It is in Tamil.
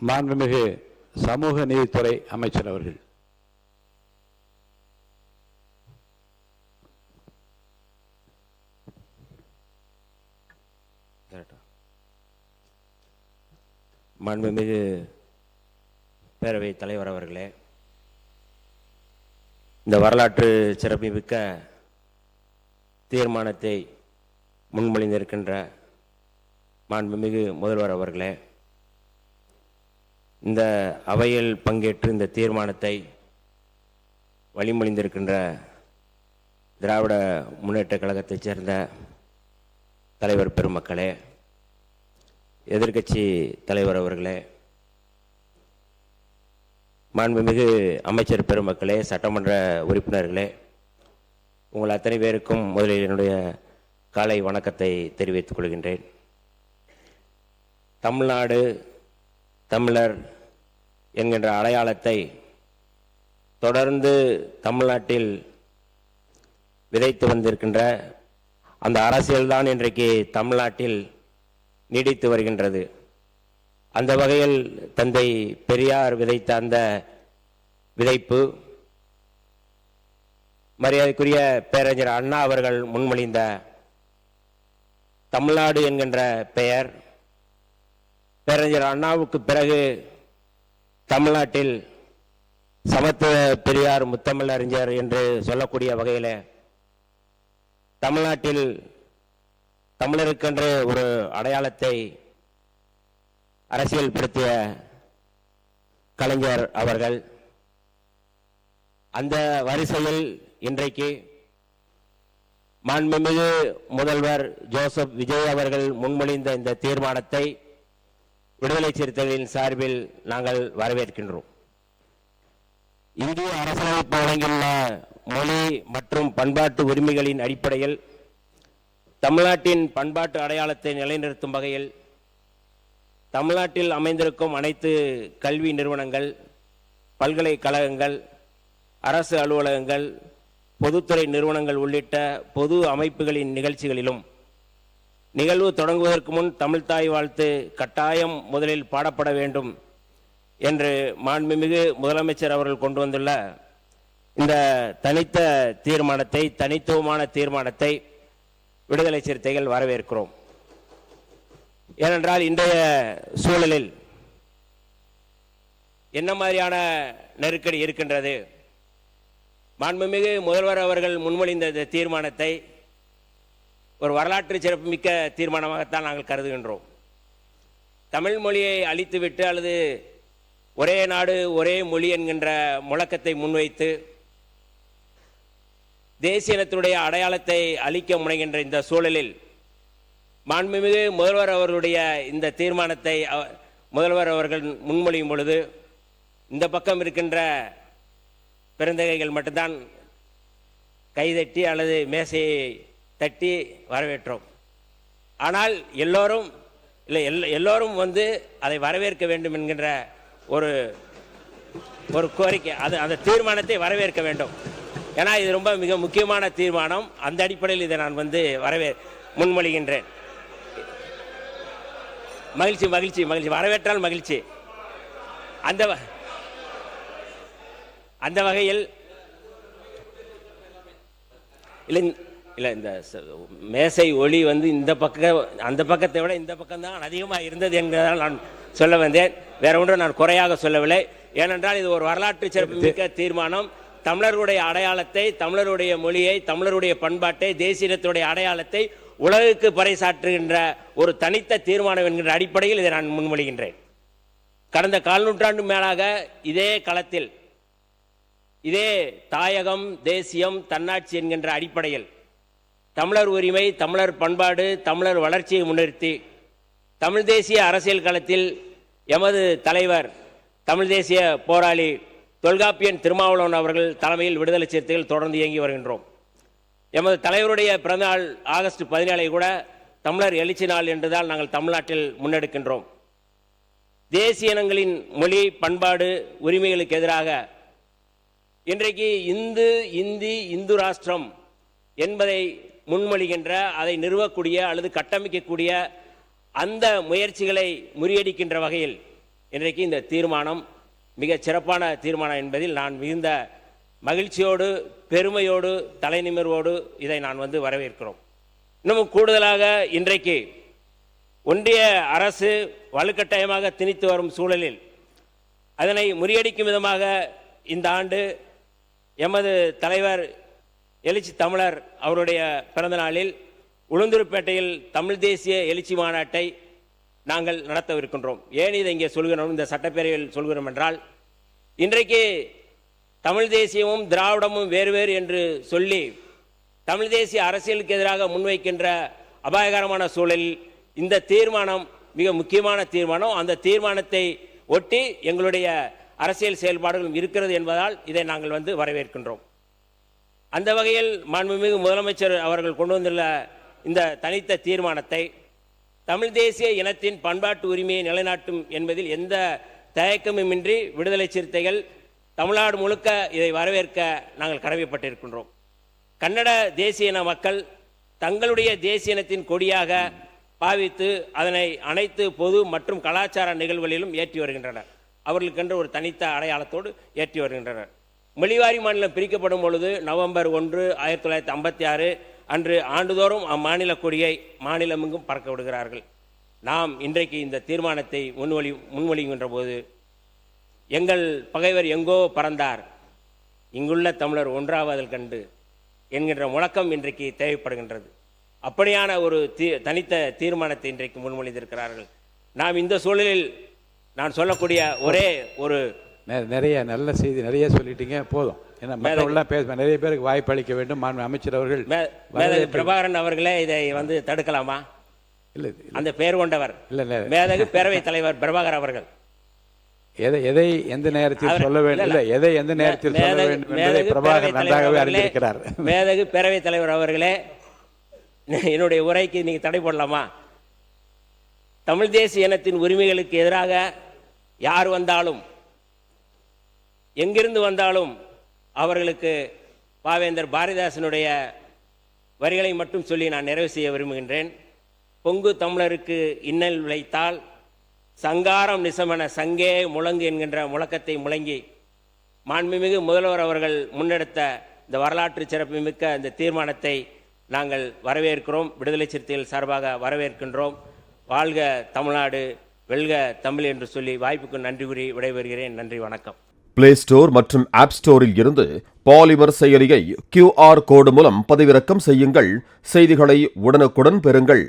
மாண்புமிகு சமூக நீதித்துறை அமைச்சர் அவர்கள். மாண்புமிகு பேரவைத் தலைவர் அவர்களே, இந்த வரலாற்று சிறப்புமிக்க தீர்மானத்தை முன்மொழிந்திருக்கின்ற மாண்புமிகு முதல்வர் அவர்களே, இந்த அவையில் பங்கேற்று இந்த தீர்மானத்தை வழிமொழிந்திருக்கின்ற திராவிட முன்னேற்றக் கழகத்தைச் சேர்ந்த தலைவர் பெருமக்களே, எதிர்க்கட்சி தலைவர் அவர்களே, மாண்புமிகு அமைச்சர் பெருமக்களே, சட்டமன்ற உறுப்பினர்களே, உங்கள் அத்தனை பேருக்கும் முதலில் என்னுடைய காலை வணக்கத்தை தெரிவித்துக் கொள்கின்றேன். தமிழ்நாடு தமிழர் என்கின்ற அடையாளத்தை தொடர்ந்து தமிழ்நாட்டில் விதைத்து வந்திருக்கின்ற அந்த அரசியல்தான் இன்றைக்கு தமிழ்நாட்டில் நீடித்து வருகின்றது. அந்த வகையில் தந்தை பெரியார் விதைத்த அந்த விதைப்பு மரியாதைக்குரிய பேரறிஞர் அண்ணா அவர்கள் முன்மொழிந்த தமிழ்நாடு என்கின்ற பெயர், பேரறிஞர் அண்ணாவுக்கு பிறகு தமிழ்நாட்டில் சமத்துவ பெரியார் முத்தமிழறிஞர் என்று சொல்லக்கூடிய வகையில் தமிழ்நாட்டில் தமிழருக்கென்று ஒரு அடையாளத்தை அரசியல்படுத்திய கலைஞர் அவர்கள், அந்த வரிசையில் இன்றைக்கு மாண்புமிகு முதல்வர் ஜோசப் விஜய் அவர்கள் முன்மொழிந்த இந்த தீர்மானத்தை விடுதலை சிறுத்தைகளின் சார்பில் நாங்கள் வரவேற்கின்றோம். இந்திய அரசியலமைப்பு வழங்கியுள்ள மொழி மற்றும் பண்பாட்டு உரிமைகளின் அடிப்படையில் தமிழ்நாட்டின் பண்பாட்டு அடையாளத்தை நிலைநிறுத்தும் வகையில் தமிழ்நாட்டில் அமைந்திருக்கும் அனைத்து கல்வி நிறுவனங்கள், பல்கலைக்கழகங்கள், அரசு அலுவலகங்கள், பொதுத்துறை நிறுவனங்கள் உள்ளிட்ட பொது அமைப்புகளின் நிகழ்ச்சிகளிலும் நிகழ்வு தொடங்குவதற்கு முன் தமிழ்தாய் வாழ்த்து கட்டாயம் முதலில் பாடப்பட வேண்டும் என்று மாண்புமிகு முதலமைச்சர் அவர்கள் கொண்டு வந்துள்ள இந்த தனித்துவமான தீர்மானத்தை விடுதலை சிறுத்தைகள் வரவேற்கிறோம். ஏனென்றால் இன்றைய சூழலில் என்ன மாதிரியான நெருக்கடி இருக்கின்றது? மாண்புமிகு முதல்வர் அவர்கள் முன்மொழிந்த இந்த தீர்மானத்தை ஒரு வரலாற்று சிறப்புமிக்க தீர்மானமாகத்தான் நாங்கள் கருதுகின்றோம். தமிழ் மொழியை அழித்துவிட்டு அல்லது ஒரே நாடு ஒரே மொழி என்கின்ற முழக்கத்தை முன்வைத்து தேசிய இனத்தினுடைய அடையாளத்தை அழிக்க முனைகின்ற இந்த சூழலில் மாண்புமிகு முதல்வர் அவர்களுடைய இந்த தீர்மானத்தை முதல்வர் அவர்கள் முன்மொழியும் பொழுது இந்த பக்கம் இருக்கின்ற பெருந்தகைகள் மட்டும்தான் கைதட்டி அல்லது மேசையை தட்டி வரவேற்றோம். ஆனால் எல்லோரும் வந்து அதை வரவேற்க வேண்டும் என்கின்ற ஒரு கோரிக்கை, அந்த தீர்மானத்தை வரவேற்க வேண்டும். ஏன்னா இது ரொம்ப மிக முக்கியமான தீர்மானம். அந்த அடிப்படையில் இதை நான் வந்து முன்மொழிகின்றேன். மகிழ்ச்சி மகிழ்ச்சி மகிழ்ச்சி, வரவேற்றால் மகிழ்ச்சி. அந்த வகையில் இல்லை இந்த மேசை ஒளி வந்து இந்த பக்கம் அந்த பக்கத்தை விட இந்த பக்கம்தான் அதிகமாக இருந்தது என்பதால் நான் சொல்ல வந்தேன். வேற ஒன்றும் நான் குறையாக சொல்லவில்லை. ஏனென்றால் இது ஒரு வரலாற்று சிறப்புமிக்க தீர்மானம். தமிழருடைய அடையாளத்தை, தமிழருடைய மொழியை, தமிழருடைய பண்பாட்டை, தேசியத்துடைய அடையாளத்தை உலகுக்கு பறைசாற்றுகின்ற ஒரு தனித்த தீர்மானம் என்கின்ற அடிப்படையில் இதை நான் முன்மொழிகின்றேன். கடந்த 4 நூற்றாண்டு மேலாக இதே களத்தில் இதே தாயகம், தேசியம், தன்னாட்சி என்கின்ற அடிப்படையில் தமிழர் உரிமை, தமிழர் பண்பாடு, தமிழர் வளர்ச்சியை முன்னிறுத்தி தமிழ் தேசிய அரசியல் களத்தில் எமது தலைவர் தமிழ் தேசிய போராளி தொல்காப்பியன் திருமாவளவன் அவர்கள் தலைமையில் விடுதலை சிறுத்தைகள் தொடர்ந்து இயங்கி வருகின்றோம். எமது தலைவருடைய பிறந்தநாள் ஆகஸ்ட் 17 கூட தமிழர் எழுச்சி நாள் என்றுதான் நாங்கள் தமிழ்நாட்டில் முன்னெடுக்கின்றோம். தேசிய இனங்களின் மொழி, பண்பாடு, உரிமைகளுக்கு எதிராக இன்றைக்கு இந்து ராஷ்டிரம் என்பதை முன்மொழிகின்ற, அதை நிறுவக்கூடிய அல்லது கட்டமைக்கக்கூடிய அந்த முயற்சிகளை முறியடிக்கின்ற வகையில் இன்றைக்கு இந்த தீர்மானம் மிகச் சிறப்பான தீர்மானம் என்பதில் நான் மிகுந்த மகிழ்ச்சியோடு பெருமையோடு தலைநிமிர்வோடு இதை நான் வரவேற்கிறோம். இன்னமும் கூடுதலாக இன்றைக்கு ஒன்றிய அரசு வலுக்கட்டாயமாக திணித்து வரும் சூழலில் அதனை முறியடிக்கும் விதமாக இந்த ஆண்டு எமது தலைவர் எழுச்சி தமிழர் அவருடைய பிறந்த நாளில் உளுந்தூர்பேட்டையில் தமிழ் தேசிய எழுச்சி மாநாட்டை நாங்கள் நடத்தவிருக்கின்றோம். ஏன் இதை இங்கே சொல்கிறோம், இந்த சட்டப்பேரவையில் சொல்கிறோம் என்றால், இன்றைக்கு தமிழ் தேசியமும் திராவிடமும் வேறு வேறு என்று சொல்லி தமிழ் தேசிய அரசியலுக்கு எதிராக முன்வைக்கின்ற அபாயகரமான சூழலில் இந்த தீர்மானம் மிக முக்கியமான தீர்மானம். அந்த தீர்மானத்தை ஒட்டி எங்களுடைய அரசியல் செயல்பாடுகளும் இருக்கிறது என்பதால் இதை நாங்கள் வரவேற்கின்றோம். அந்த வகையில் மாண்புமிகு முதலமைச்சர் அவர்கள் கொண்டு வந்துள்ள இந்த தனித்த தீர்மானத்தை தமிழ் தேசிய இனத்தின் பண்பாட்டு உரிமையை நிலைநாட்டும் என்பதில் எந்த தயக்கமுமின்றி விடுதலை சிறுத்தைகள் தமிழ்நாடு முழுக்க இதை வரவேற்க நாங்கள் கடமைப்பட்டிருக்கின்றோம். கன்னட தேசிய இன மக்கள் தங்களுடைய தேசிய இனத்தின் கொடியாக பாவித்து அதனை அனைத்து பொது மற்றும் கலாச்சார நிகழ்வுகளிலும் ஏற்றி வருகின்றனர். அவர்களுக்கென்று ஒரு தனித்த அடையாளத்தோடு ஏற்றி வருகின்றனர். மொழிவாரி மாநிலம் பிரிக்கப்படும் பொழுது நவம்பர் 1, 1956 அன்று ஆண்டுதோறும் அம்மாநில கொடியை மாநிலமெங்கும் பறக்க விடுகிறார்கள். நாம் இன்றைக்கு இந்த தீர்மானத்தை முன்மொழிகின்ற போது எங்கள் பகைவர் எங்கோ பறந்தார், இங்குள்ள தமிழர் ஒன்றாவதில் கண்டு என்கின்ற முழக்கம் இன்றைக்கு தேவைப்படுகின்றது. அப்படியான ஒரு தனித்த தீர்மானத்தை இன்றைக்கு முன்மொழிந்திருக்கிறார்கள். நாம் இந்த சூழலில் நான் சொல்லக்கூடிய ஒரே ஒரு நிறைய நல்ல செய்தி நிறைய சொல்லிட்டீங்க, போதும். ஏன்னா நிறைய பேருக்கு வாய்ப்பு அளிக்க வேண்டும். அமைச்சர் அவர்கள் பிரபாகரன் அவர்களே இதை தடுக்கலாமா? இல்லை, அந்த பெயர் கொண்டவர் மேதகு பேரவைத் தலைவர் பிரபாகர் அவர்கள் எதை எந்த நேரத்தில் சொல்ல வேண்டும், இல்லை எதை எந்த நேரத்தில் சொல்ல வேண்டும் என்பதை பிரபாகர் நன்றாகவே அறிந்திருக்கிறார். மேதகு பேரவைத் தலைவர் அவர்களே, என்னுடைய உரைக்கு நீங்க தடை போடலாமா? தமிழ் தேசிய இனத்தின் உரிமைகளுக்கு எதிராக யார் வந்தாலும் எங்கிருந்து வந்தாலும் அவர்களுக்கு பாவேந்தர் பாரதிதாசனுடைய வரிகளை மட்டும் சொல்லி நான் நிறைவு செய்ய விரும்புகின்றேன். பொங்கு தமிழருக்கு இன்னல் விளைத்தால் சங்காரம் நிசமன சங்கே முழங்கு என்கின்ற முழக்கத்தை முழங்கி மாண்புமிகு முதல்வர் அவர்கள் முன்னெடுத்த இந்த வரலாற்று சிறப்புமிக்க இந்த தீர்மானத்தை நாங்கள் வரவேற்கிறோம். விடுதலை சிறுத்தைகள் சார்பாக வரவேற்கின்றோம். வாழ்க தமிழ்நாடு, வெல்க தமிழ் என்று சொல்லி வாய்ப்புக்கு நன்றி கூறி விடைபெறுகிறேன். நன்றி, வணக்கம். பிளே ஸ்டோர் மற்றும் ஆப் ஸ்டோரில் இருந்து பாலிமர் செயலியை QR கோடு மூலம் பதிவிறக்கம் செய்யுங்கள். செய்திகளை உடனுக்குடன் பெறுங்கள்.